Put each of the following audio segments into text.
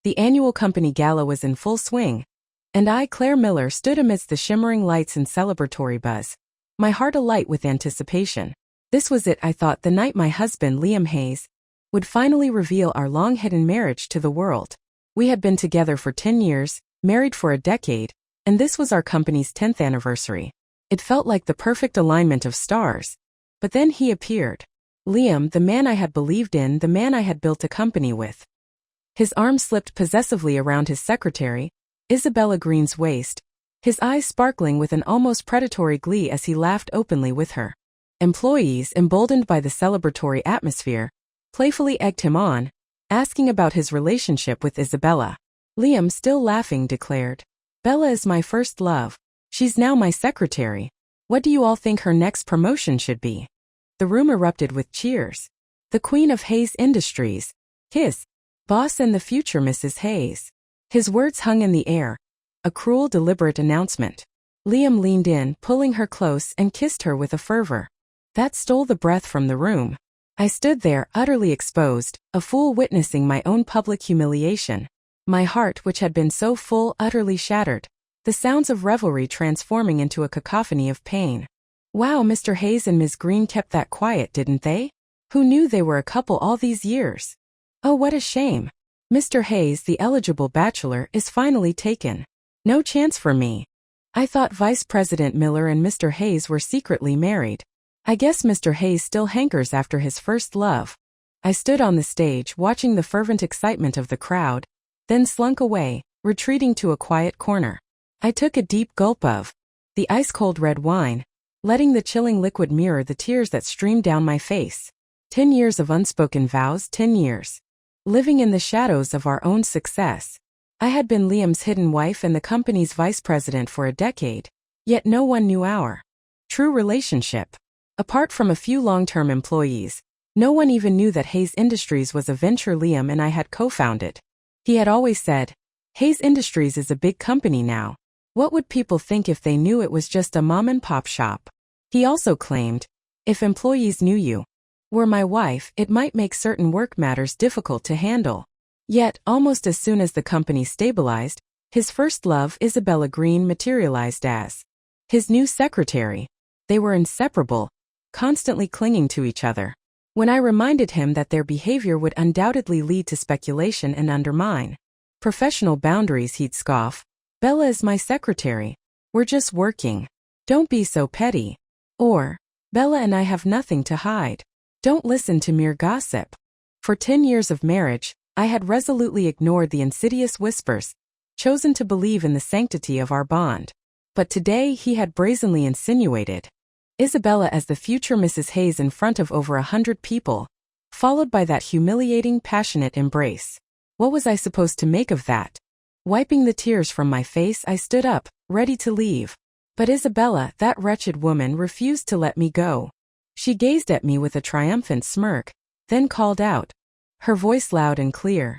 The annual company gala was in full swing, and I, Claire Miller, stood amidst the shimmering lights and celebratory buzz, my heart alight with anticipation. This was it, I thought, the night my husband, Liam Hayes, would finally reveal our long-hidden marriage to the world. We had been together for 10 years, married for a decade, and this was our company's 10th anniversary. It felt like the perfect alignment of stars. But then he appeared. Liam, the man I had believed in, the man I had built a company with. His arm slipped possessively around his secretary, Isabella Green's waist, his eyes sparkling with an almost predatory glee as he laughed openly with her. Employees, emboldened by the celebratory atmosphere, playfully egged him on, asking about his relationship with Isabella. Liam, still laughing, declared, "Bella is my first love. She's now my secretary. What do you all think her next promotion should be?" The room erupted with cheers. The queen of Hayes Industries, his boss and the future Mrs. Hayes. His words hung in the air, a cruel, deliberate announcement. Liam leaned in, pulling her close, and kissed her with a fervor that stole the breath from the room. I stood there, utterly exposed, a fool witnessing my own public humiliation. My heart, which had been so full, utterly shattered, the sounds of revelry transforming into a cacophony of pain. Wow, Mr. Hayes and Ms. Green kept that quiet, didn't they? Who knew they were a couple all these years? Oh, what a shame. Mr. Hayes, the eligible bachelor, is finally taken. No chance for me. I thought Vice President Miller and Mr. Hayes were secretly married. I guess Mr. Hayes still hankers after his first love. I stood on the stage, watching the fervent excitement of the crowd, then slunk away, retreating to a quiet corner. I took a deep gulp of the ice-cold red wine, letting the chilling liquid mirror the tears that streamed down my face. 10 years of unspoken vows, 10 years. Living in the shadows of our own success. I had been Liam's hidden wife and the company's vice president for a decade, yet no one knew our true relationship. Apart from a few long-term employees, no one even knew that Hayes Industries was a venture Liam and I had co-founded. He had always said, "Hayes Industries is a big company now. What would people think if they knew it was just a mom-and-pop shop?" He also claimed, "If employees knew you were my wife, it might make certain work matters difficult to handle." Yet, almost as soon as the company stabilized, his first love, Isabella Green, materialized as his new secretary. They were inseparable, constantly clinging to each other. When I reminded him that their behavior would undoubtedly lead to speculation and undermine professional boundaries, he'd scoff, "Bella is my secretary. We're just working. Don't be so petty." Or, "Bella and I have nothing to hide. Don't listen to mere gossip." For 10 years of marriage, I had resolutely ignored the insidious whispers, chosen to believe in the sanctity of our bond. But today he had brazenly insinuated Isabella as the future Mrs. Hayes in front of over 100 people, followed by that humiliating, passionate embrace. What was I supposed to make of that? Wiping the tears from my face, I stood up, ready to leave. But Isabella, that wretched woman, refused to let me go. She gazed at me with a triumphant smirk, then called out, her voice loud and clear,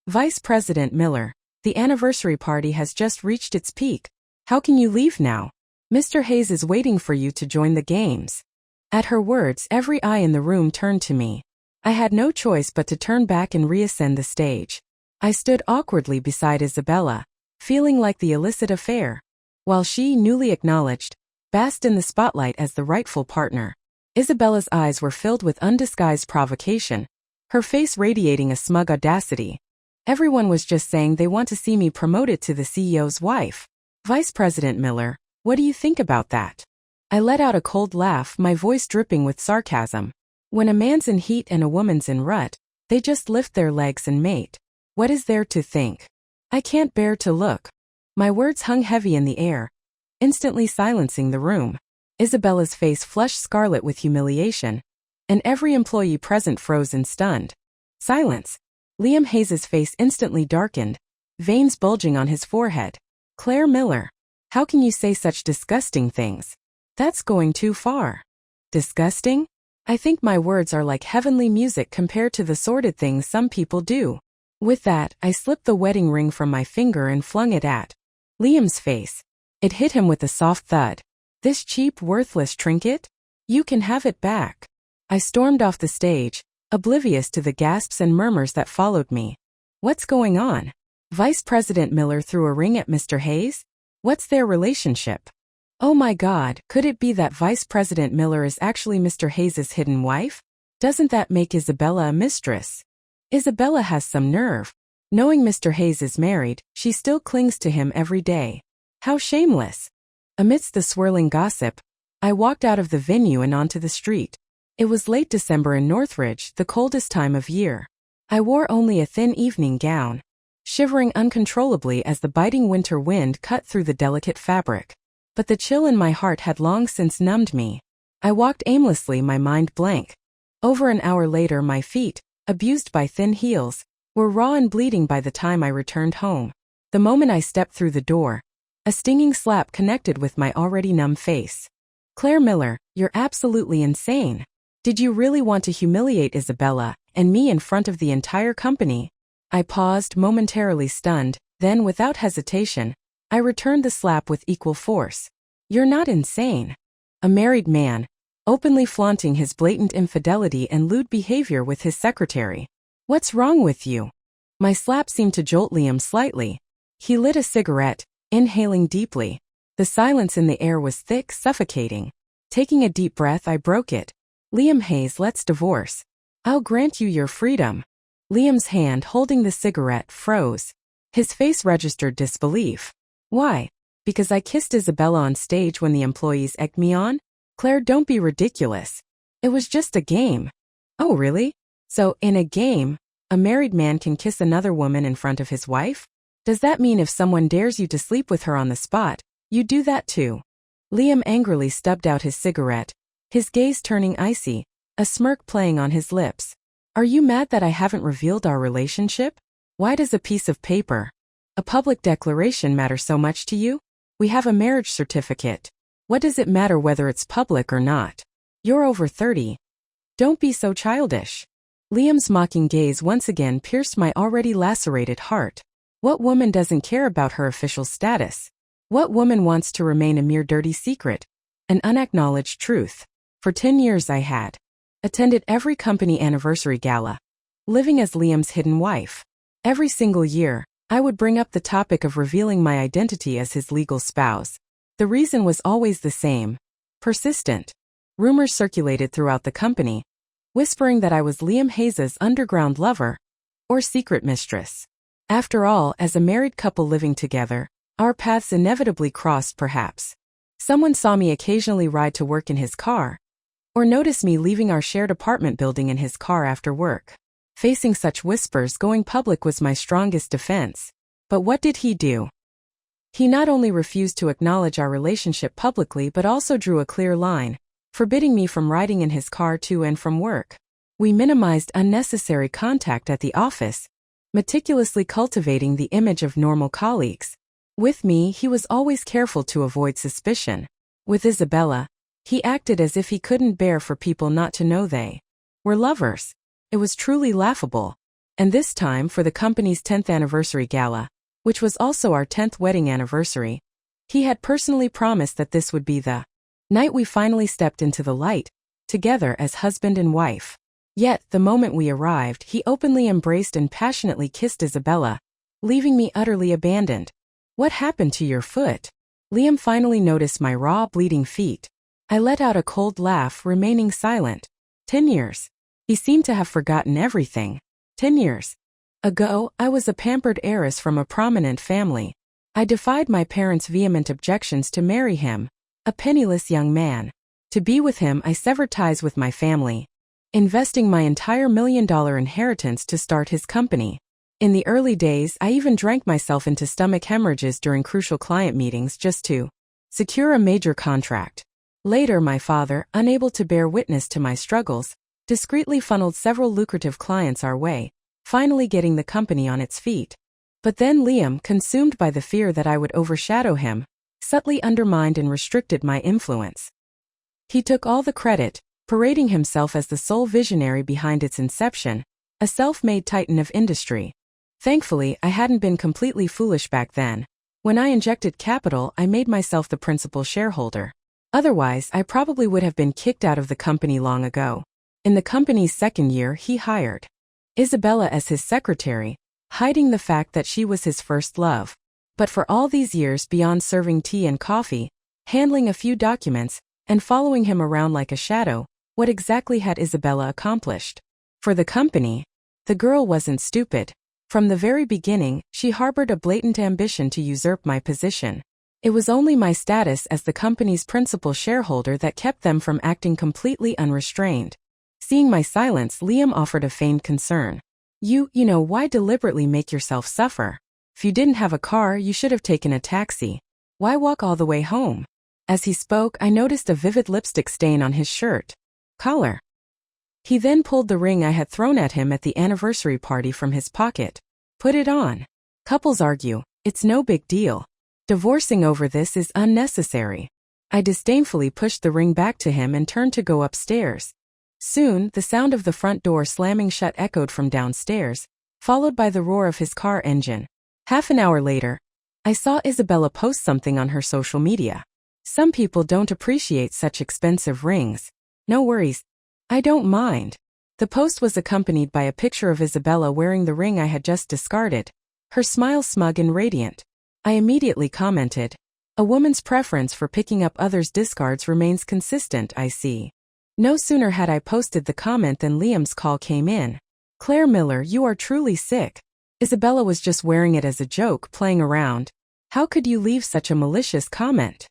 "Vice President Miller, the anniversary party has just reached its peak. How can you leave now? Mr. Hayes is waiting for you to join the games." At her words, every eye in the room turned to me. I had no choice but to turn back and reascend the stage. I stood awkwardly beside Isabella, feeling like the illicit affair, while she, newly acknowledged, basked in the spotlight as the rightful partner. Isabella's eyes were filled with undisguised provocation, her face radiating a smug audacity. Everyone was just saying they want to see me promoted to the CEO's wife. "Vice President Miller, what do you think about that?" I let out a cold laugh, my voice dripping with sarcasm. When a man's in heat and a woman's in rut, they just lift their legs and mate. What is there to think? I can't bear to look. My words hung heavy in the air, instantly silencing the room. Isabella's face flushed scarlet with humiliation, and every employee present froze in stunned silence. Liam Hayes's face instantly darkened, veins bulging on his forehead. "Claire Miller, how can you say such disgusting things? That's going too far." Disgusting? I think my words are like heavenly music compared to the sordid things some people do. With that, I slipped the wedding ring from my finger and flung it at Liam's face. It hit him with a soft thud. "This cheap, worthless trinket? You can have it back." I stormed off the stage, oblivious to the gasps and murmurs that followed me. "What's going on?" Vice President Miller threw a ring at Mr. Hayes? What's their relationship? Oh my God, could it be that Vice President Miller is actually Mr. Hayes's hidden wife? Doesn't that make Isabella a mistress? Isabella has some nerve. Knowing Mr. Hayes is married, she still clings to him every day. How shameless. Amidst the swirling gossip, I walked out of the venue and onto the street. It was late December in Northridge, the coldest time of year. I wore only a thin evening gown, shivering uncontrollably as the biting winter wind cut through the delicate fabric. But the chill in my heart had long since numbed me. I walked aimlessly, my mind blank. Over an hour later, my feet, abused by thin heels, were raw and bleeding by the time I returned home. The moment I stepped through the door, a stinging slap connected with my already numb face. Claire Miller, you're absolutely insane. Did you really want to humiliate Isabella and me in front of the entire company? I paused, momentarily stunned, then without hesitation, I returned the slap with equal force. You're not insane. A married man, openly flaunting his blatant infidelity and lewd behavior with his secretary. What's wrong with you? My slap seemed to jolt Liam slightly. He lit a cigarette, inhaling deeply. The silence in the air was thick, suffocating. Taking a deep breath, I broke it. Liam Hayes, let's divorce. I'll grant you your freedom. Liam's hand holding the cigarette froze. His face registered disbelief. Why? Because I kissed Isabella on stage when the employees egged me on? Claire, don't be ridiculous. It was just a game. Oh, really? So, in a game, a married man can kiss another woman in front of his wife? Does that mean if someone dares you to sleep with her on the spot, you do that too? Liam angrily stubbed out his cigarette, his gaze turning icy, a smirk playing on his lips. Are you mad that I haven't revealed our relationship? Why does a piece of paper, a public declaration, matter so much to you? We have a marriage certificate. What does it matter whether it's public or not? You're over 30. Don't be so childish. Liam's mocking gaze once again pierced my already lacerated heart. What woman doesn't care about her official status? What woman wants to remain a mere dirty secret, an unacknowledged truth? For 10 years I had attended every company anniversary gala, living as Liam's hidden wife. Every single year, I would bring up the topic of revealing my identity as his legal spouse. The reason was always the same: persistent. Rumors circulated throughout the company, whispering that I was Liam Hayes's underground lover or secret mistress. After all, as a married couple living together, our paths inevitably crossed perhaps. Someone saw me occasionally ride to work in his car, or noticed me leaving our shared apartment building in his car after work. Facing such whispers, going public was my strongest defense. But what did he do? He not only refused to acknowledge our relationship publicly but also drew a clear line, forbidding me from riding in his car to and from work. We minimized unnecessary contact at the office, meticulously cultivating the image of normal colleagues. With me, he was always careful to avoid suspicion. With Isabella, he acted as if he couldn't bear for people not to know they were lovers. It was truly laughable. And this time, for the company's 10th anniversary gala, which was also our 10th wedding anniversary, he had personally promised that this would be the night we finally stepped into the light, together as husband and wife. Yet, the moment we arrived, he openly embraced and passionately kissed Isabella, leaving me utterly abandoned. What happened to your foot? Liam finally noticed my raw, bleeding feet. I let out a cold laugh, remaining silent. 10 years. He seemed to have forgotten everything. 10 years ago, I was a pampered heiress from a prominent family. I defied my parents' vehement objections to marry him, a penniless young man. To be with him, I severed ties with my family, investing my entire $1 million inheritance to start his company. In the early days, I even drank myself into stomach hemorrhages during crucial client meetings just to secure a major contract. Later, my father, unable to bear witness to my struggles, discreetly funneled several lucrative clients our way, finally getting the company on its feet. But then Liam, consumed by the fear that I would overshadow him, subtly undermined and restricted my influence. He took all the credit, parading himself as the sole visionary behind its inception, a self-made titan of industry. Thankfully, I hadn't been completely foolish back then. When I injected capital, I made myself the principal shareholder. Otherwise, I probably would have been kicked out of the company long ago. In the company's second year, he hired Isabella as his secretary, hiding the fact that she was his first love. But for all these years beyond serving tea and coffee, handling a few documents, and following him around like a shadow, what exactly had Isabella accomplished? For the company, the girl wasn't stupid. From the very beginning, she harbored a blatant ambition to usurp my position. It was only my status as the company's principal shareholder that kept them from acting completely unrestrained. Seeing my silence, Liam offered a feigned concern. You know, why deliberately make yourself suffer? If you didn't have a car, you should have taken a taxi. Why walk all the way home? As he spoke, I noticed a vivid lipstick stain on his shirt collar. He then pulled the ring I had thrown at him at the anniversary party from his pocket. Put it on. Couples argue. It's no big deal. Divorcing over this is unnecessary. I disdainfully pushed the ring back to him and turned to go upstairs. Soon, the sound of the front door slamming shut echoed from downstairs, followed by the roar of his car engine. Half an hour later, I saw Isabella post something on her social media. Some people don't appreciate such expensive rings. No worries. I don't mind. The post was accompanied by a picture of Isabella wearing the ring I had just discarded, her smile smug and radiant. I immediately commented, "A woman's preference for picking up others' discards remains consistent, I see." No sooner had I posted the comment than Liam's call came in. "Claire Miller, you are truly sick. Isabella was just wearing it as a joke, playing around. How could you leave such a malicious comment?"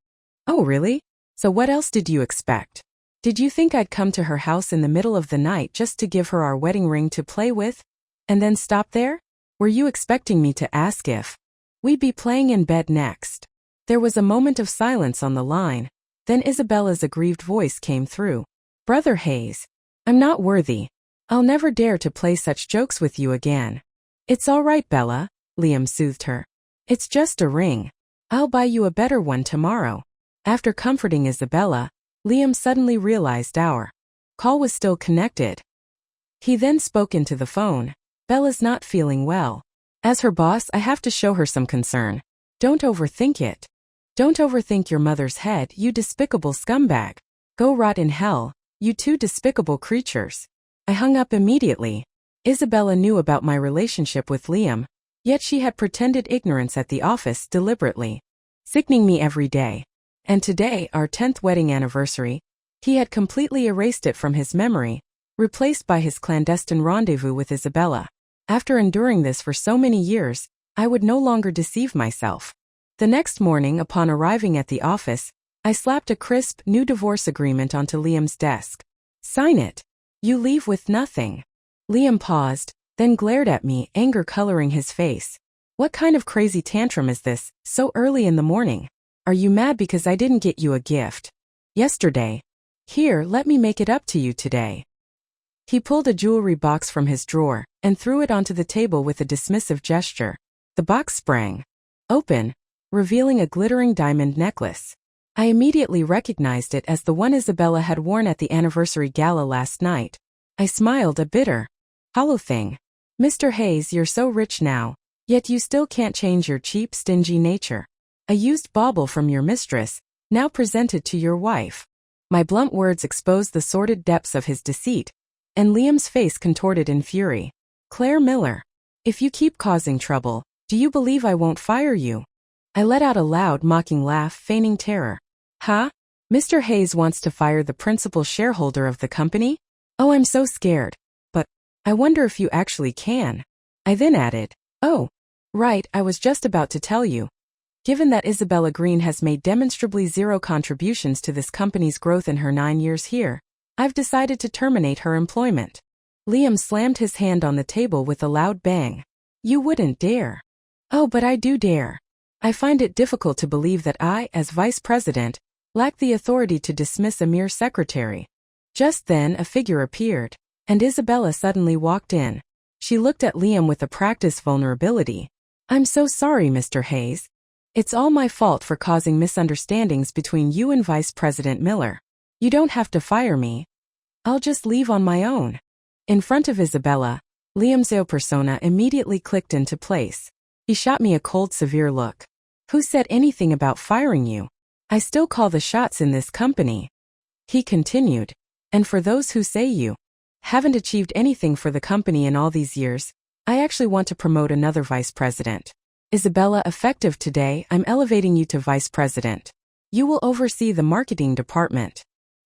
"Oh really? So what else did you expect? Did you think I'd come to her house in the middle of the night just to give her our wedding ring to play with? And then stop there? Were you expecting me to ask if we'd be playing in bed next?" There was a moment of silence on the line. Then Isabella's aggrieved voice came through. "Brother Hayes, I'm not worthy. I'll never dare to play such jokes with you again." "It's all right, Bella," Liam soothed her. "It's just a ring. I'll buy you a better one tomorrow." After comforting Isabella, Liam suddenly realized our call was still connected. He then spoke into the phone. "Bella's not feeling well. As her boss, I have to show her some concern. Don't overthink it. Don't overthink your mother's head, you despicable scumbag. Go rot in hell, you two despicable creatures." I hung up immediately. Isabella knew about my relationship with Liam, yet she had pretended ignorance at the office deliberately, sickening me every day. And today, our 10th wedding anniversary, he had completely erased it from his memory, replaced by his clandestine rendezvous with Isabella. After enduring this for so many years, I would no longer deceive myself. The next morning, upon arriving at the office, I slapped a crisp, new divorce agreement onto Liam's desk. "Sign it. You leave with nothing." Liam paused, then glared at me, anger coloring his face. "What kind of crazy tantrum is this, so early in the morning? Are you mad because I didn't get you a gift yesterday? Here, let me make it up to you today." He pulled a jewelry box from his drawer and threw it onto the table with a dismissive gesture. The box sprang open, revealing a glittering diamond necklace. I immediately recognized it as the one Isabella had worn at the anniversary gala last night. I smiled, a bitter, hollow thing. "Mr. Hayes, you're so rich now, yet you still can't change your cheap, stingy nature. A used bauble from your mistress, now presented to your wife." My blunt words exposed the sordid depths of his deceit, and Liam's face contorted in fury. "Claire Miller, if you keep causing trouble, do you believe I won't fire you?" I let out a loud, mocking laugh, feigning terror. "Huh? Mr. Hayes wants to fire the principal shareholder of the company? Oh, I'm so scared. But I wonder if you actually can." I then added, "Oh, right, I was just about to tell you. Given that Isabella Green has made demonstrably zero contributions to this company's growth in her 9 years here, I've decided to terminate her employment." Liam slammed his hand on the table with a loud bang. "You wouldn't dare." "Oh, but I do dare. I find it difficult to believe that I, as vice president, lack the authority to dismiss a mere secretary." Just then, a figure appeared, and Isabella suddenly walked in. She looked at Liam with a practiced vulnerability. "I'm so sorry, Mr. Hayes. It's all my fault for causing misunderstandings between you and Vice President Miller. You don't have to fire me. I'll just leave on my own." In front of Isabella, Liam's persona immediately clicked into place. He shot me a cold, severe look. "Who said anything about firing you? I still call the shots in this company." He continued, "And for those who say you haven't achieved anything for the company in all these years, I actually want to promote another vice president. Isabella, effective today, I'm elevating you to vice president. You will oversee the marketing department.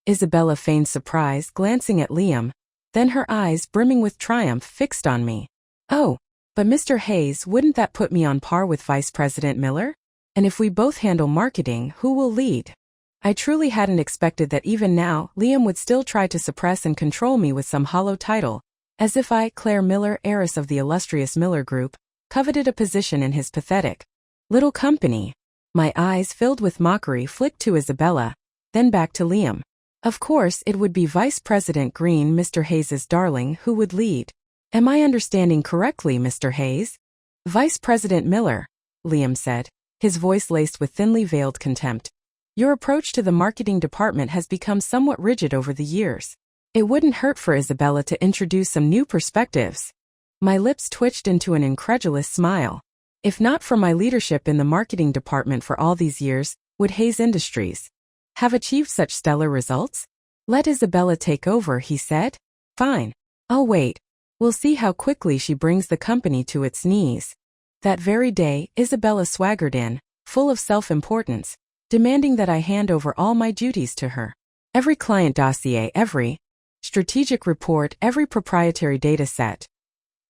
Isabella feigned surprise, glancing at Liam, then her eyes, brimming with triumph, fixed on me. Oh, but Mr. Hayes, wouldn't that put me on par with Vice President Miller? And if we both handle marketing, who will lead? I truly hadn't expected that even now, Liam would still try to suppress and control me with some hollow title, as if I, Claire Miller, heiress of the illustrious Miller Group, coveted a position in his pathetic little company. My eyes, filled with mockery, flicked to Isabella, then back to Liam. Of course, it would be Vice President Green, Mr. Hayes's darling, who would lead. Am I understanding correctly, Mr. Hayes? Vice President Miller, Liam said, his voice laced with thinly veiled contempt. Your approach to the marketing department has become somewhat rigid over the years. It wouldn't hurt for Isabella to introduce some new perspectives. My lips twitched into an incredulous smile. If not for my leadership in the marketing department for all these years, would Hayes Industries have achieved such stellar results? Let Isabella take over, he said. Fine. I'll wait. We'll see how quickly she brings the company to its knees. That very day, Isabella swaggered in, full of self-importance, demanding that I hand over all my duties to her. Every client dossier, every strategic report, every proprietary data set.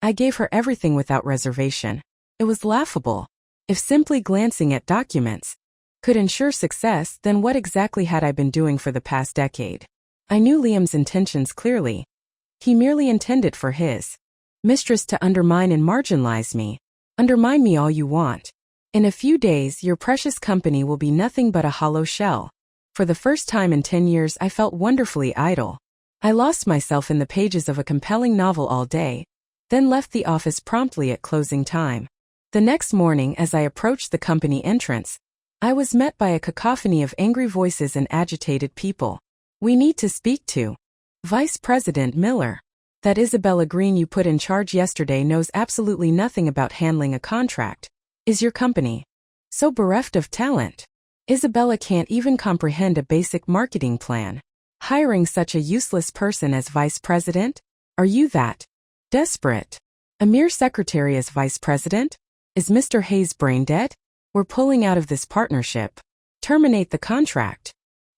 I gave her everything without reservation. It was laughable. If simply glancing at documents could ensure success, then what exactly had I been doing for the past decade? I knew Liam's intentions clearly. He merely intended for his mistress to undermine and marginalize me. Undermine me all you want. In a few days, your precious company will be nothing but a hollow shell. For the first time in 10 years, I felt wonderfully idle. I lost myself in the pages of a compelling novel all day, then left the office promptly at closing time. The next morning, as I approached the company entrance, I was met by a cacophony of angry voices and agitated people. We need to speak to Vice President Miller. That Isabella Green you put in charge yesterday knows absolutely nothing about handling a contract. Is your company so bereft of talent? Isabella can't even comprehend a basic marketing plan. Hiring such a useless person as vice president? Are you that desperate? A mere secretary as vice president? Is Mr. Hayes brain dead? We're pulling out of this partnership. Terminate the contract.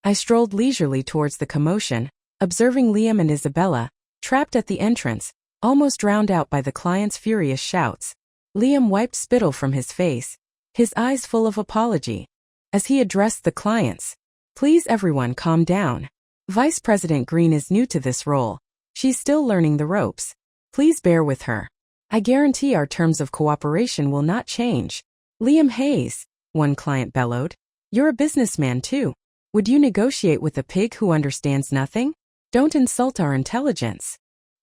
I strolled leisurely towards the commotion, observing Liam and Isabella, trapped at the entrance, almost drowned out by the client's furious shouts. Liam wiped spittle from his face, his eyes full of apology, as he addressed the clients. Please everyone calm down. Vice President Green is new to this role. She's still learning the ropes. Please bear with her. I guarantee our terms of cooperation will not change. Liam Hayes, one client bellowed. You're a businessman too. Would you negotiate with a pig who understands nothing? Don't insult our intelligence.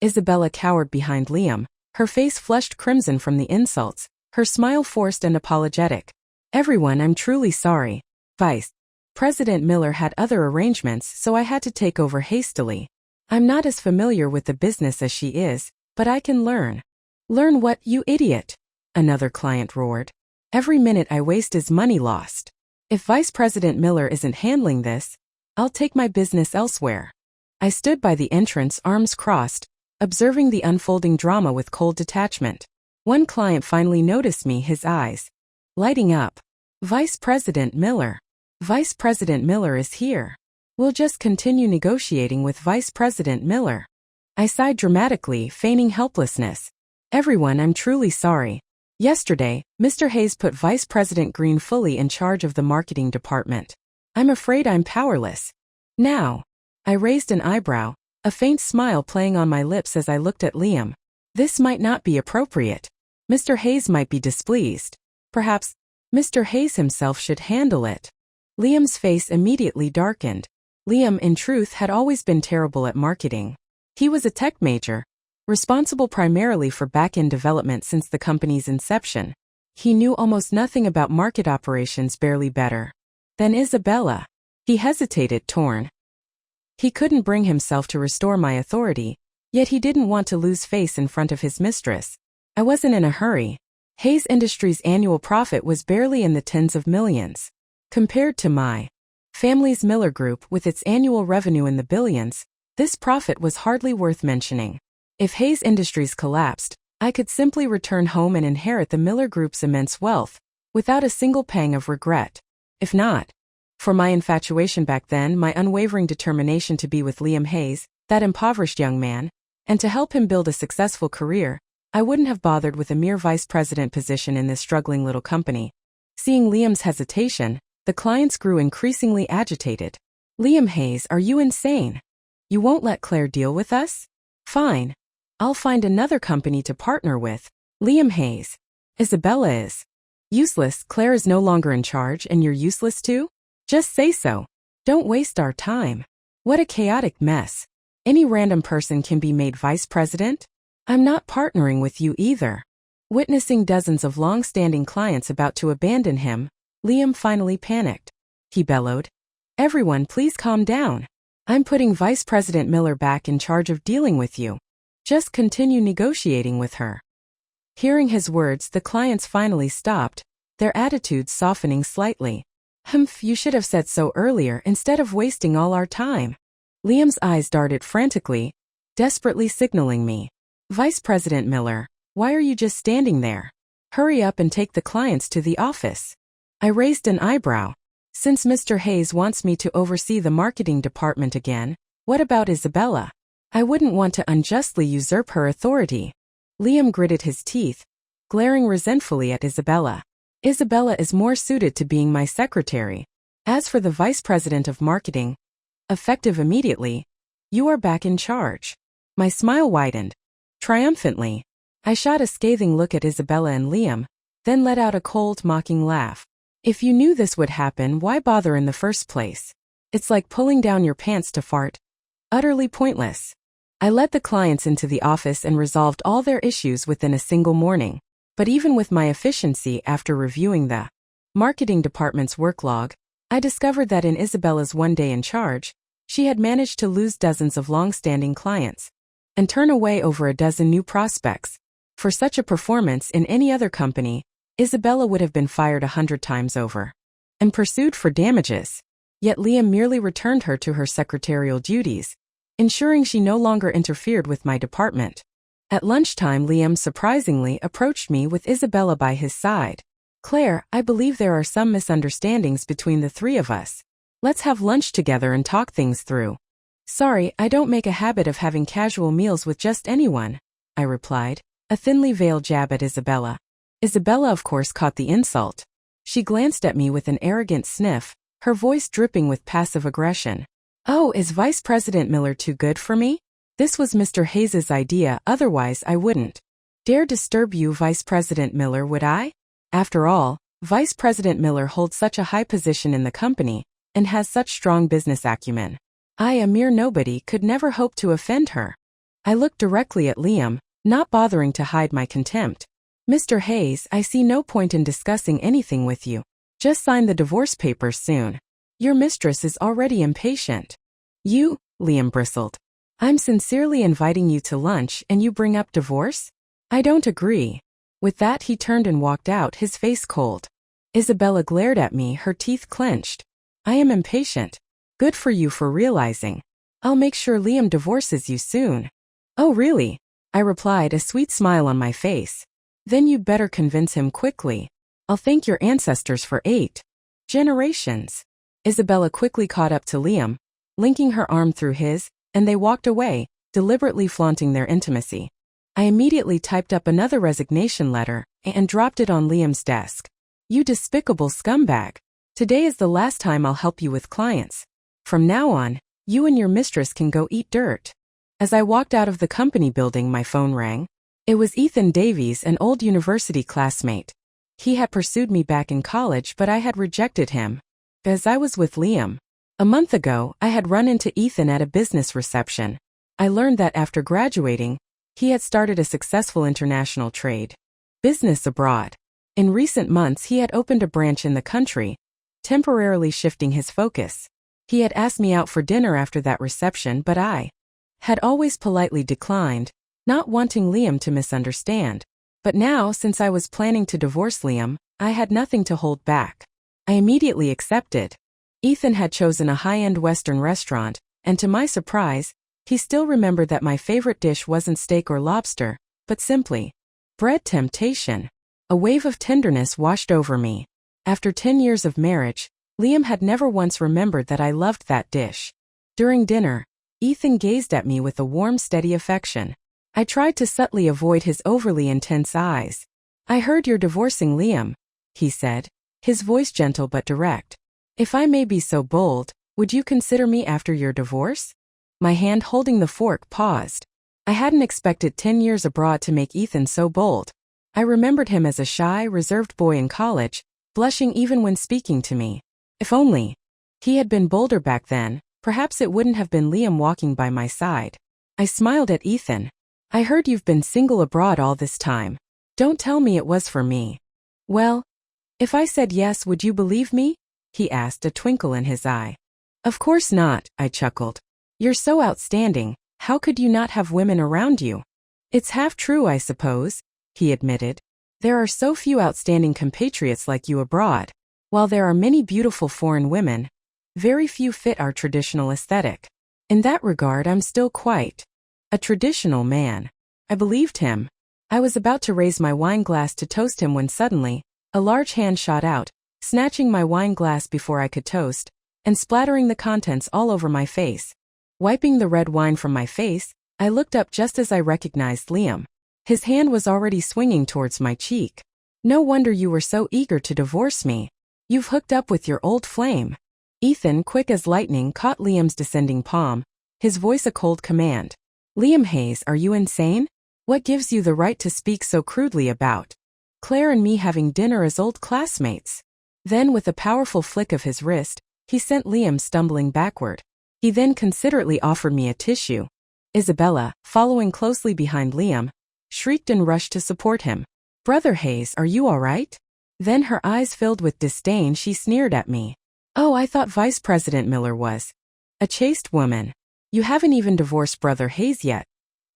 Isabella cowered behind Liam, her face flushed crimson from the insults, her smile forced and apologetic. Everyone, I'm truly sorry. Vice President Miller had other arrangements, so I had to take over hastily. I'm not as familiar with the business as she is, but I can learn. Learn what, you idiot? Another client roared. Every minute I waste is money lost. If Vice President Miller isn't handling this, I'll take my business elsewhere. I stood by the entrance, arms crossed, observing the unfolding drama with cold detachment. One client finally noticed me, his eyes lighting up. Vice President Miller. Vice President Miller is here. We'll just continue negotiating with Vice President Miller. I sighed dramatically, feigning helplessness. Everyone, I'm truly sorry. Yesterday, Mr. Hayes put Vice President Green fully in charge of the marketing department. I'm afraid I'm powerless. Now. I raised an eyebrow, a faint smile playing on my lips as I looked at Liam. This might not be appropriate. Mr. Hayes might be displeased. Perhaps Mr. Hayes himself should handle it. Liam's face immediately darkened. Liam, in truth, had always been terrible at marketing. He was a tech major, responsible primarily for back-end development since the company's inception. He knew almost nothing about market operations, barely better than Isabella. He hesitated, torn. He couldn't bring himself to restore my authority, yet he didn't want to lose face in front of his mistress. I wasn't in a hurry. Hayes Industries' annual profit was barely in the tens of millions. Compared to my family's Miller Group with its annual revenue in the billions, this profit was hardly worth mentioning. If Hayes Industries collapsed, I could simply return home and inherit the Miller Group's immense wealth, without a single pang of regret. If not for my infatuation back then, my unwavering determination to be with Liam Hayes, that impoverished young man, and to help him build a successful career, I wouldn't have bothered with a mere vice president position in this struggling little company. Seeing Liam's hesitation, the clients grew increasingly agitated. Liam Hayes, are you insane? You won't let Claire deal with us? Fine. I'll find another company to partner with. Liam Hayes. Isabella is useless. Claire is no longer in charge and you're useless too? Just say so. Don't waste our time. What a chaotic mess. Any random person can be made vice president? I'm not partnering with you either. Witnessing dozens of long-standing clients about to abandon him, Liam finally panicked. He bellowed, "Everyone, please calm down. I'm putting Vice President Miller back in charge of dealing with you. Just continue negotiating with her." Hearing his words, the clients finally stopped, their attitudes softening slightly. "Humph, you should have said so earlier instead of wasting all our time." Liam's eyes darted frantically, desperately signaling me. "Vice President Miller, why are you just standing there? Hurry up and take the clients to the office." I raised an eyebrow. Since Mr. Hayes wants me to oversee the marketing department again, what about Isabella? I wouldn't want to unjustly usurp her authority. Liam gritted his teeth, glaring resentfully at Isabella. Isabella is more suited to being my secretary. As for the vice president of marketing, effective immediately, you are back in charge. My smile widened. Triumphantly, I shot a scathing look at Isabella and Liam, then let out a cold, mocking laugh. If you knew this would happen, why bother in the first place? It's like pulling down your pants to fart. Utterly pointless. I led the clients into the office and resolved all their issues within a single morning. But even with my efficiency after reviewing the marketing department's work log, I discovered that in Isabella's one day in charge, she had managed to lose dozens of long-standing clients and turn away over a dozen new prospects. For such a performance in any other company, Isabella would have been fired 100 times over and pursued for damages. Yet Liam merely returned her to her secretarial duties, ensuring she no longer interfered with my department. At lunchtime, Liam surprisingly approached me with Isabella by his side. "Claire, I believe there are some misunderstandings between the three of us. Let's have lunch together and talk things through." "Sorry, I don't make a habit of having casual meals with just anyone," I replied, a thinly veiled jab at Isabella. Isabella, of course, caught the insult. She glanced at me with an arrogant sniff, her voice dripping with passive aggression. "Oh, is Vice President Miller too good for me? This was Mr. Hayes's idea, otherwise I wouldn't dare disturb you, Vice President Miller, would I? After all, Vice President Miller holds such a high position in the company and has such strong business acumen. I, a mere nobody, could never hope to offend her." I looked directly at Liam, not bothering to hide my contempt. "Mr. Hayes, I see no point in discussing anything with you. Just sign the divorce papers soon. Your mistress is already impatient." "You," Liam bristled. "I'm sincerely inviting you to lunch and you bring up divorce? I don't agree." With that, he turned and walked out, his face cold. Isabella glared at me, her teeth clenched. "I am impatient. Good for you for realizing. I'll make sure Liam divorces you soon." "Oh, really?" I replied, a sweet smile on my face. "Then you'd better convince him quickly. I'll thank your ancestors for 8 generations." Isabella quickly caught up to Liam, linking her arm through his, and they walked away, deliberately flaunting their intimacy. I immediately typed up another resignation letter and dropped it on Liam's desk. "You despicable scumbag. Today is the last time I'll help you with clients. From now on, you and your mistress can go eat dirt." As I walked out of the company building, my phone rang. It was Ethan Davies, an old university classmate. He had pursued me back in college, but I had rejected him, as I was with Liam. A month ago, I had run into Ethan at a business reception. I learned that after graduating, he had started a successful international trade business abroad. In recent months, he had opened a branch in the country, temporarily shifting his focus. He had asked me out for dinner after that reception, but I had always politely declined, not wanting Liam to misunderstand. But now, since I was planning to divorce Liam, I had nothing to hold back. I immediately accepted. Ethan had chosen a high-end Western restaurant, and to my surprise, he still remembered that my favorite dish wasn't steak or lobster, but simply Bread temptation. A wave of tenderness washed over me. After 10 years of marriage, Liam had never once remembered that I loved that dish. During dinner, Ethan gazed at me with a warm, steady affection. I tried to subtly avoid his overly intense eyes. "I heard you're divorcing Liam," he said, his voice gentle but direct. "If I may be so bold, would you consider me after your divorce?" My hand holding the fork paused. I hadn't expected 10 years abroad to make Ethan so bold. I remembered him as a shy, reserved boy in college, blushing even when speaking to me. If only he had been bolder back then, perhaps it wouldn't have been Liam walking by my side. I smiled at Ethan. "I heard you've been single abroad all this time. Don't tell me it was for me." "Well, if I said yes, would you believe me?" he asked, a twinkle in his eye. "Of course not," I chuckled. "You're so outstanding, how could you not have women around you?" "It's half true, I suppose," he admitted. "There are so few outstanding compatriots like you abroad. While there are many beautiful foreign women, very few fit our traditional aesthetic. In that regard, I'm still quite a traditional man." I believed him. I was about to raise my wine glass to toast him when suddenly, a large hand shot out, snatching my wine glass before I could toast, and splattering the contents all over my face. Wiping the red wine from my face, I looked up just as I recognized Liam. His hand was already swinging towards my cheek. "No wonder you were so eager to divorce me. You've hooked up with your old flame." Ethan, quick as lightning, caught Liam's descending palm, his voice a cold command. "Liam Hayes, are you insane? What gives you the right to speak so crudely about Claire and me having dinner as old classmates?" Then, with a powerful flick of his wrist, he sent Liam stumbling backward. He then considerately offered me a tissue. Isabella, following closely behind Liam, shrieked and rushed to support him. "Brother Hayes, are you all right?" Then, her eyes filled with disdain, she sneered at me. "Oh, I thought Vice President Miller was a chaste woman. You haven't even divorced Brother Hayes yet.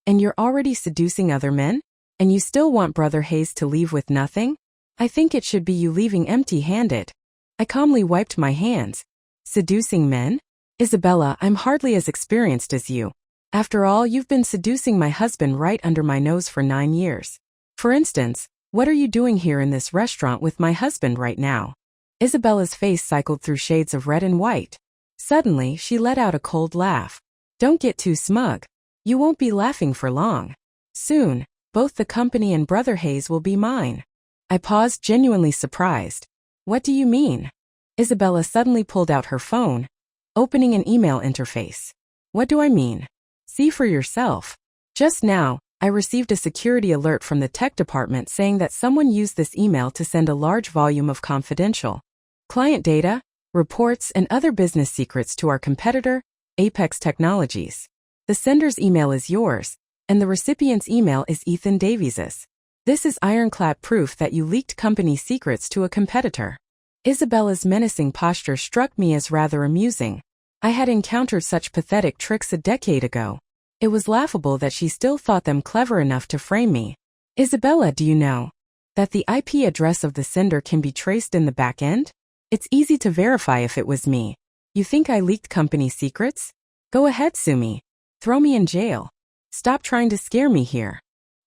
And you're already seducing other men? And you still want Brother Hayes to leave with nothing? I think it should be you leaving empty-handed." I calmly wiped my hands. "Seducing men? Isabella, I'm hardly as experienced as you. After all, you've been seducing my husband right under my nose for 9 years. For instance, what are you doing here in this restaurant with my husband right now?" Isabella's face cycled through shades of red and white. Suddenly, she let out a cold laugh. "Don't get too smug. You won't be laughing for long. Soon, both the company and Brother Hayes will be mine." I paused, genuinely surprised. "What do you mean?" Isabella suddenly pulled out her phone, opening an email interface. "What do I mean? See for yourself. Just now, I received a security alert from the tech department saying that someone used this email to send a large volume of confidential client data, reports, and other business secrets to our competitor, Apex Technologies. The sender's email is yours, and the recipient's email is Ethan Davies's. This is ironclad proof that you leaked company secrets to a competitor." Isabella's menacing posture struck me as rather amusing. I had encountered such pathetic tricks a decade ago. It was laughable that she still thought them clever enough to frame me. "Isabella, do you know that the IP address of the sender can be traced in the back end? It's easy to verify if it was me. You think I leaked company secrets? Go ahead, sue me. Throw me in jail. Stop trying to scare me here."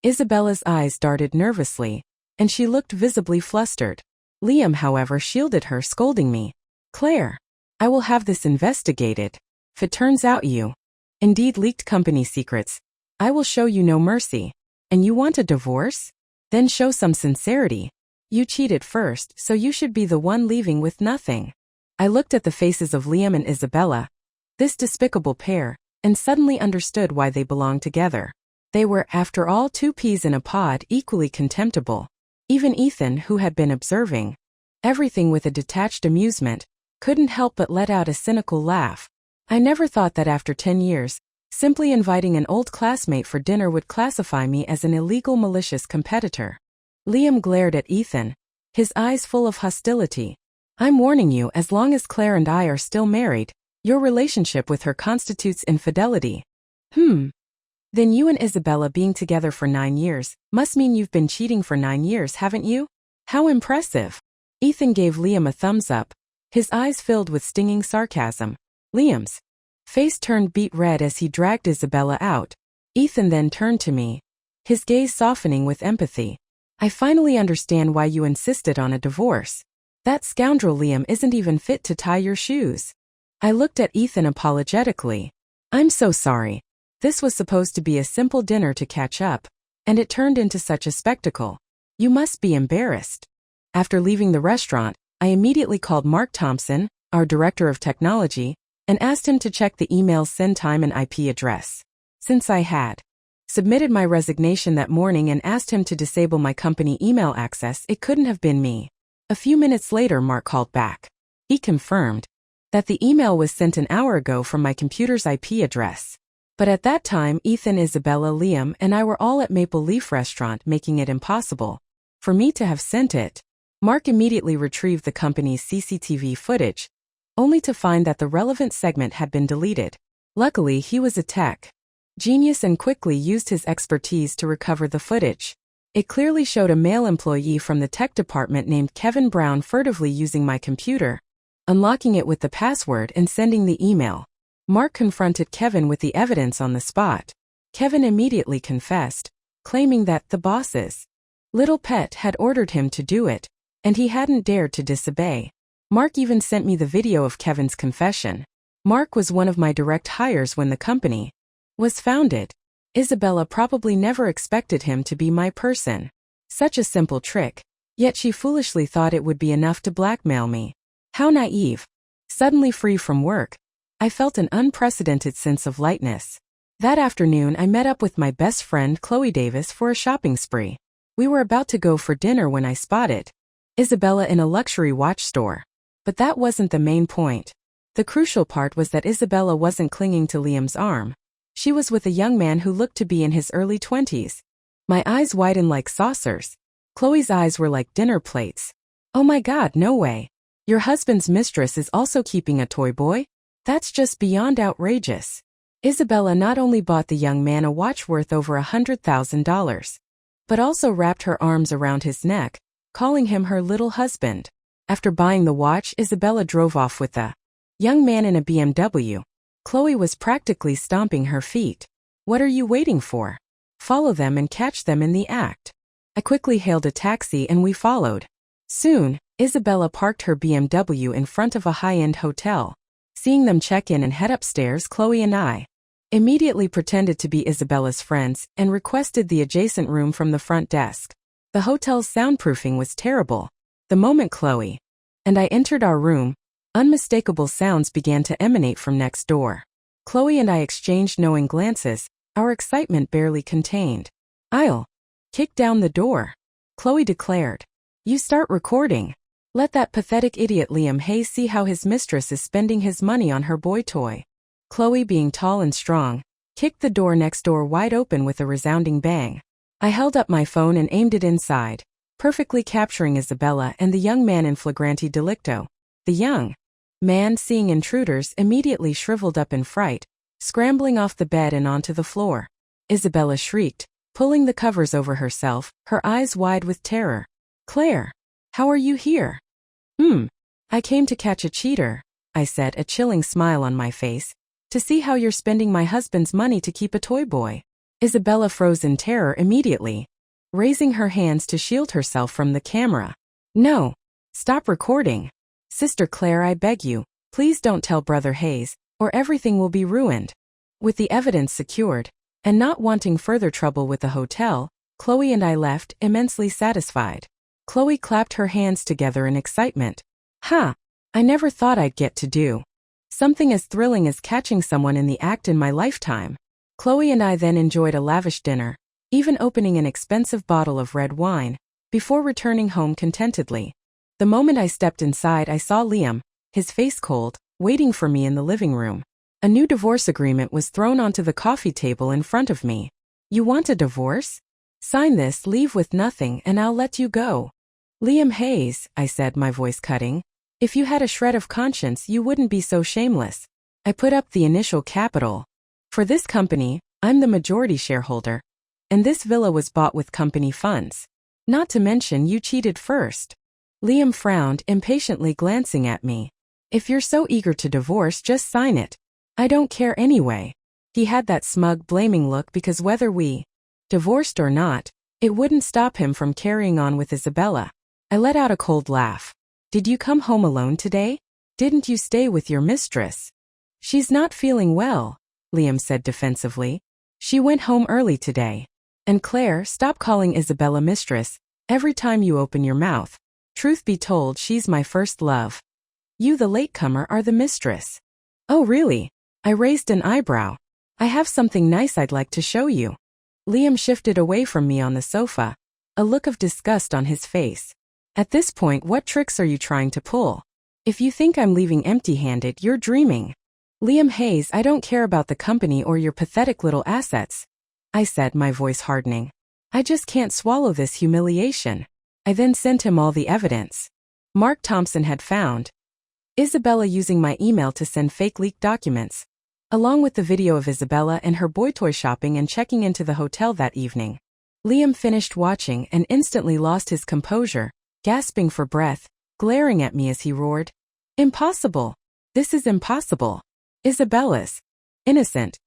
Isabella's eyes darted nervously, and she looked visibly flustered. Liam, however, shielded her, scolding me. "Claire, I will have this investigated. If it turns out you indeed leaked company secrets, I will show you no mercy. And you want a divorce? Then show some sincerity. You cheated first, so you should be the one leaving with nothing." I looked at the faces of Liam and Isabella, this despicable pair, and suddenly understood why they belonged together. They were, after all, 2 peas in a pod, equally contemptible. Even Ethan, who had been observing everything with a detached amusement, couldn't help but let out a cynical laugh. I never thought that after 10 years, simply inviting an old classmate for dinner would classify me as an illegal, malicious competitor. Liam glared at Ethan, his eyes full of hostility. "I'm warning you, as long as Claire and I are still married, your relationship with her constitutes infidelity." Then you and Isabella being together for 9 years must mean you've been cheating for 9 years, haven't you? How impressive." Ethan gave Liam a thumbs up, his eyes filled with stinging sarcasm. Liam's face turned beet red as he dragged Isabella out. Ethan then turned to me, his gaze softening with empathy. I finally understand why you insisted on a divorce. That scoundrel Liam isn't even fit to tie your shoes. I looked at Ethan apologetically. I'm so sorry. This was supposed to be a simple dinner to catch up, and it turned into such a spectacle. You must be embarrassed. After leaving the restaurant, I immediately called Mark Thompson, our director of technology, and asked him to check the email's send time and IP address. Since I had submitted my resignation that morning and asked him to disable my company email access, it couldn't have been me. A few minutes later, Mark called back. He confirmed that the email was sent an hour ago from my computer's IP address. But at that time, Ethan, Isabella, Liam, and I were all at Maple Leaf Restaurant, making it impossible for me to have sent it. Mark immediately retrieved the company's CCTV footage, only to find that the relevant segment had been deleted. Luckily, he was a tech genius and quickly used his expertise to recover the footage. It clearly showed a male employee from the tech department named Kevin Brown furtively using my computer, unlocking it with the password and sending the email. Mark confronted Kevin with the evidence on the spot. Kevin immediately confessed, claiming that the boss's little pet had ordered him to do it, and he hadn't dared to disobey. Mark even sent me the video of Kevin's confession. Mark was one of my direct hires when the company was founded. Isabella probably never expected him to be my person. Such a simple trick, yet she foolishly thought it would be enough to blackmail me. How naive. Suddenly free from work, I felt an unprecedented sense of lightness. That afternoon, I met up with my best friend Chloe Davis for a shopping spree. We were about to go for dinner when I spotted Isabella in a luxury watch store. But that wasn't the main point. The crucial part was that Isabella wasn't clinging to Liam's arm. She was with a young man who looked to be in his early 20s. My eyes widened like saucers. Chloe's eyes were like dinner plates. Oh my God, no way. Your husband's mistress is also keeping a toy boy? That's just beyond outrageous. Isabella not only bought the young man a watch worth over $100,000, but also wrapped her arms around his neck, calling him her little husband. After buying the watch, Isabella drove off with the young man in a BMW. Chloe was practically stomping her feet. What are you waiting for? Follow them and catch them in the act. I quickly hailed a taxi and we followed. Soon, Isabella parked her BMW in front of a high-end hotel. Seeing them check in and head upstairs, Chloe and I immediately pretended to be Isabella's friends and requested the adjacent room from the front desk. The hotel's soundproofing was terrible. The moment Chloe and I entered our room, unmistakable sounds began to emanate from next door. Chloe and I exchanged knowing glances, our excitement barely contained. I'll kick down the door, Chloe declared. You start recording. Let that pathetic idiot Liam Hayes see how his mistress is spending his money on her boy toy. Chloe, being tall and strong, kicked the door next door wide open with a resounding bang. I held up my phone and aimed it inside, perfectly capturing Isabella and the young man in flagrante delicto. The young man, seeing intruders, immediately shriveled up in fright, scrambling off the bed and onto the floor. Isabella shrieked, pulling the covers over herself, her eyes wide with terror. Claire, how are you here? I came to catch a cheater, I said, a chilling smile on my face, to see how you're spending my husband's money to keep a toy boy. Isabella froze in terror immediately, raising her hands to shield herself from the camera. No, stop recording. Sister Claire, I beg you, please don't tell Brother Hayes, or everything will be ruined. With the evidence secured, and not wanting further trouble with the hotel, Chloe and I left, immensely satisfied. Chloe clapped her hands together in excitement. I never thought I'd get to do something as thrilling as catching someone in the act in my lifetime. Chloe and I then enjoyed a lavish dinner, even opening an expensive bottle of red wine, before returning home contentedly. The moment I stepped inside, I saw Liam, his face cold, waiting for me in the living room. A new divorce agreement was thrown onto the coffee table in front of me. You want a divorce? Sign this, leave with nothing, and I'll let you go. Liam Hayes, I said, my voice cutting. If you had a shred of conscience, you wouldn't be so shameless. I put up the initial capital. For this company, I'm the majority shareholder, and this villa was bought with company funds. Not to mention you cheated first. Liam frowned, impatiently glancing at me. If you're so eager to divorce, just sign it. I don't care anyway. He had that smug, blaming look because whether we Divorced or not, it wouldn't stop him from carrying on with Isabella. I let out a cold laugh. Did you come home alone today? Didn't you stay with your mistress? She's not feeling well, Liam said defensively. She went home early today. And Claire, stop calling Isabella mistress every time you open your mouth. Truth be told, she's my first love. You, the latecomer, are the mistress. Oh really? I raised an eyebrow. I have something nice I'd like to show you. Liam shifted away from me on the sofa, a look of disgust on his face. At this point, what tricks are you trying to pull? If you think I'm leaving empty-handed, you're dreaming. Liam Hayes, I don't care about the company or your pathetic little assets, I said, my voice hardening. I just can't swallow this humiliation. I then sent him all the evidence. Mark Thompson had found Isabella using my email to send fake leaked documents, along with the video of Isabella and her boy toy shopping and checking into the hotel that evening. Liam finished watching and instantly lost his composure, gasping for breath, glaring at me as he roared, "Impossible! This is impossible! Isabella's innocent.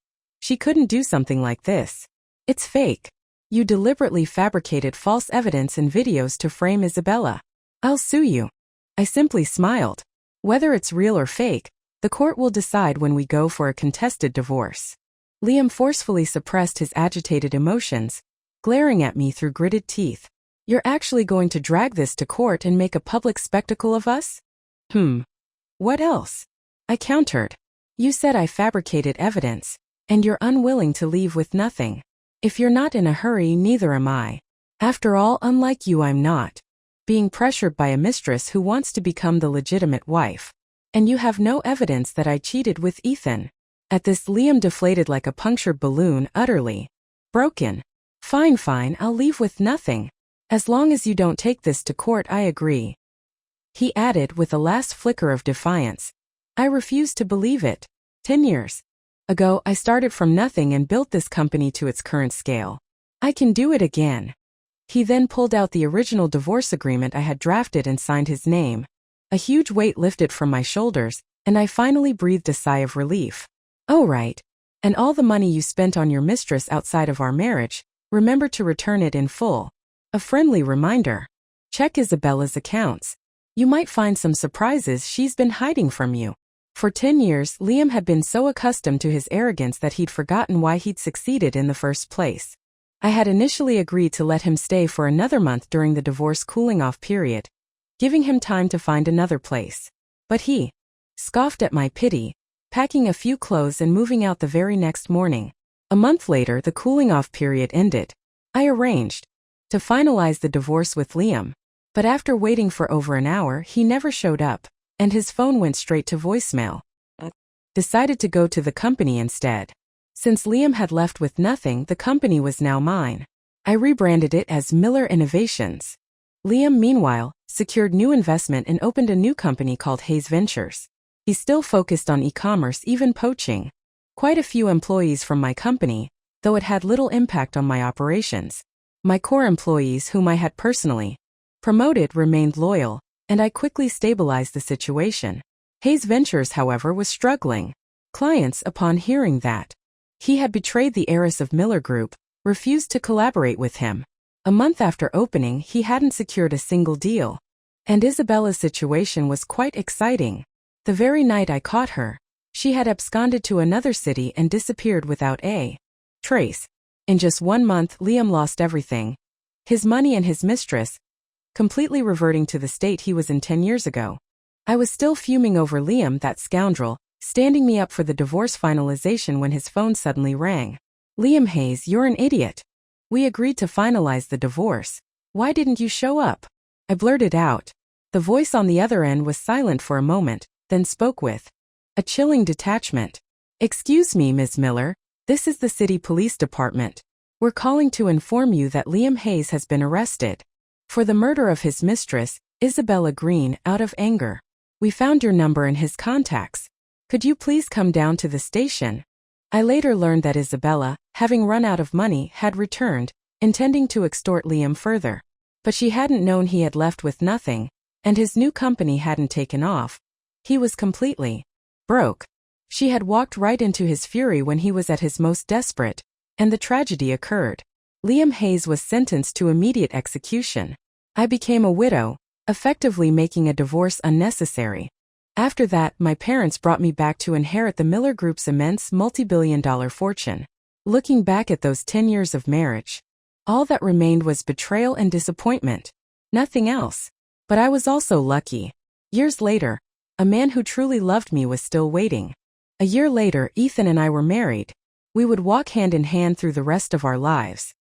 She couldn't do something like this. It's fake. You deliberately fabricated false evidence and videos to frame Isabella. I'll sue you." I simply smiled. Whether it's real or fake, the court will decide when we go for a contested divorce. Liam forcefully suppressed his agitated emotions, glaring at me through gritted teeth. You're actually going to drag this to court and make a public spectacle of us? What else? I countered. You said I fabricated evidence, and you're unwilling to leave with nothing. If you're not in a hurry, neither am I. After all, unlike you, I'm not being pressured by a mistress who wants to become the legitimate wife. And you have no evidence that I cheated with Ethan. At this, Liam deflated like a punctured balloon, utterly broken. Fine, I'll leave with nothing. As long as you don't take this to court, I agree. He added with a last flicker of defiance. I refuse to believe it. 10 years ago, I started from nothing and built this company to its current scale. I can do it again. He then pulled out the original divorce agreement I had drafted and signed his name. A huge weight lifted from my shoulders, and I finally breathed a sigh of relief. Oh right. And all the money you spent on your mistress outside of our marriage, remember to return it in full. A friendly reminder. Check Isabella's accounts. You might find some surprises she's been hiding from you. For 10 years, Liam had been so accustomed to his arrogance that he'd forgotten why he'd succeeded in the first place. I had initially agreed to let him stay for another month during the divorce cooling-off period, giving him time to find another place. But he scoffed at my pity, packing a few clothes and moving out the very next morning. A month later, the cooling-off period ended. I arranged to finalize the divorce with Liam, but after waiting for over an hour, he never showed up, and his phone went straight to voicemail. Decided to go to the company instead. Since Liam had left with nothing, the company was now mine. I rebranded it as Miller Innovations. Liam, meanwhile, secured new investment and opened a new company called Hayes Ventures. He still focused on e-commerce, even poaching quite a few employees from my company, though it had little impact on my operations. My core employees, whom I had personally promoted, remained loyal, and I quickly stabilized the situation. Hayes Ventures, however, was struggling. Clients, upon hearing that he had betrayed the heiress of Miller Group, refused to collaborate with him. A month after opening, he hadn't secured a single deal. And Isabella's situation was quite exciting. The very night I caught her, she had absconded to another city and disappeared without a trace. In just 1 month, Liam lost everything. His money and his mistress, completely reverting to the state he was in 10 years ago. I was still fuming over Liam, that scoundrel, standing me up for the divorce finalization when his phone suddenly rang. Liam Hayes, you're an idiot. We agreed to finalize the divorce. Why didn't you show up? I blurted out. The voice on the other end was silent for a moment, then spoke with a chilling detachment. Excuse me, Ms. Miller, this is the City Police Department. We're calling to inform you that Liam Hayes has been arrested for the murder of his mistress, Isabella Green, out of anger. We found your number in his contacts. Could you please come down to the station? I later learned that Isabella, having run out of money, had returned, intending to extort Liam further. But she hadn't known he had left with nothing, and his new company hadn't taken off. He was completely broke. She had walked right into his fury when he was at his most desperate, and the tragedy occurred. Liam Hayes was sentenced to immediate execution. I became a widow, effectively making a divorce unnecessary. After that, my parents brought me back to inherit the Miller Group's immense multi-billion-dollar fortune. Looking back at those 10 years of marriage, all that remained was betrayal and disappointment. Nothing else. But I was also lucky. Years later, a man who truly loved me was still waiting. A year later, Ethan and I were married. We would walk hand in hand through the rest of our lives.